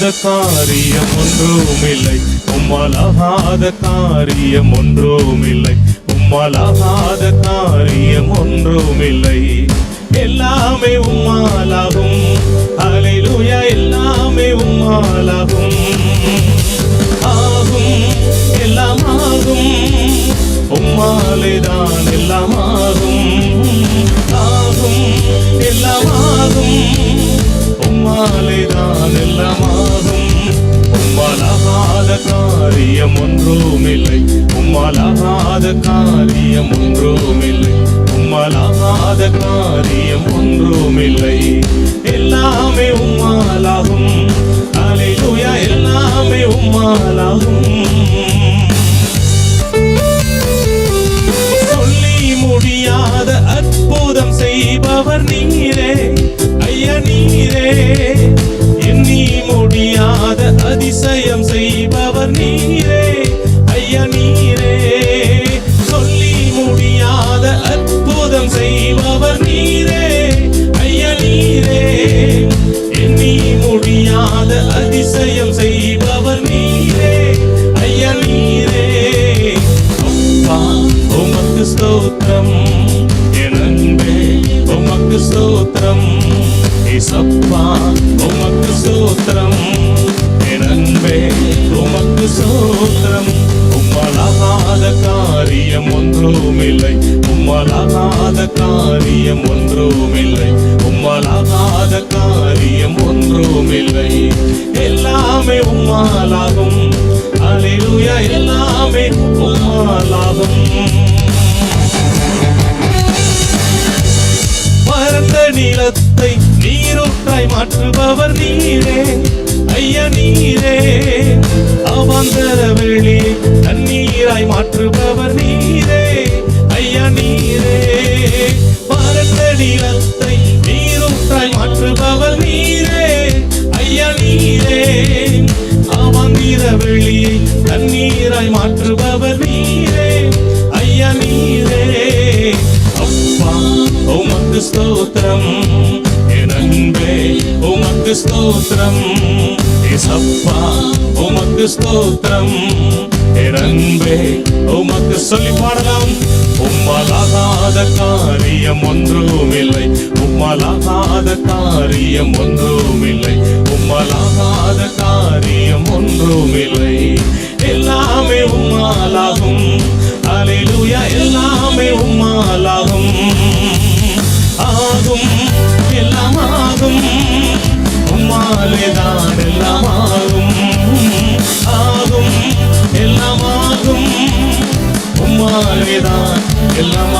காரியம் ஒன்றுமில்லை, உம்மாலாகாத காரியம் ஒன்றுமில்லை, உம்மாலாகாத காரியம் ஒன்றுமில்லை. எல்லாமே உம்மாலாகும், அல்லேலூயா, எல்லாமே உம்மாலாகும். ஆகும், எல்லாம் ஆகும், உம்மாலேதான் எல்லாம் ஆகும். ஆகும், எல்லாம் ஆகும், உம்மாலேதான் எல்லாம் ஆகும். உம்மாலாகாத காரியம் ஒன்றுமில்லை, உம்மாலாகாத காரியம் ஒன்றுமில்லை, உம்மாலாகாத காரியம் ஒன்றுமில்லை. எல்லாமே உம்மாலாகும், அல்லேலூயா, எல்லாமே உம்மாலாகும். சொல்லி முடியாத அற்புதம் செய்பவர் நீரே ஐயா, நீரே. எண்ணி முடியாத அதிசயம் செய்பவர் நீரே ஐயா, நீரே. சொல்லி முடியாத அற்புதம் செய்பவர் நீரே ஐயா, நீரே. எண்ணி முடியாத அதிசயம் செய்பவர் நீரே ஐயா, நீரே. அப்பா உமக்கு ஸ்தோத்திரம், என் அன்பே உமக்கு ஸ்தோத்திரம். ஏசப்பா உமக்கு ஸ்தோத்திரம், என் அன்பே உமக்கு ஸ்தோத்திரம். உம்மாலாகாத காரியம் ஒன்றுமில்லை, உம்மாலாகாத காரியம் ஒன்றுமில்லை, உம்மாலாகாத காரியம் ஒன்றுமில்லை. எல்லாமே உம்மாலாகும், அல்லேலூயா, எல்லாமே உம்மாலாகும். வறண்ட நிலத்தை நீரூற்றாய் மாற்றுபவர் நீரே ஐயா, நீரே. அவாந்தர வெளியை தண்ணீராய் மாற்றுபவர் நீரே ஐயா, நீரே. வறண்ட நிலத்தை நீரூற்றாய் மாற்றுபவர் நீரே ஐயா, நீரே. அவாந்திர வெளியை தண்ணீராய் மாற்றுபவர் நீரே ஐயா, நீரே. அப்பா உமக்கு ஸ்தோத்திரம், என் அன்பே உமக்கு ஸ்தோத்திரம். ஏசப்பா உமக்கு ஸ்தோத்திரம், என் அன்பே உமக்கு. சொல்லி பாடலாம். உம்மாலாகாத காரியம் ஒன்றுமில்லை, உம்மாலாகாத காரியம் ஒன்றுமில்லை, உம்மாலாகாத காரியம் ஒன்றுமில்லை. எல்லாமே உம்மாலாகும், அல்லேலூயா, எல்லாமே உம்மாலாகும். ஆகும், எல்லாம் ஆகும், உம்மாலேதான் எல்லாம் ஆகும். ஆகும், எல்லாம் ஆகும், உம்மாலேதான் எல்லாம்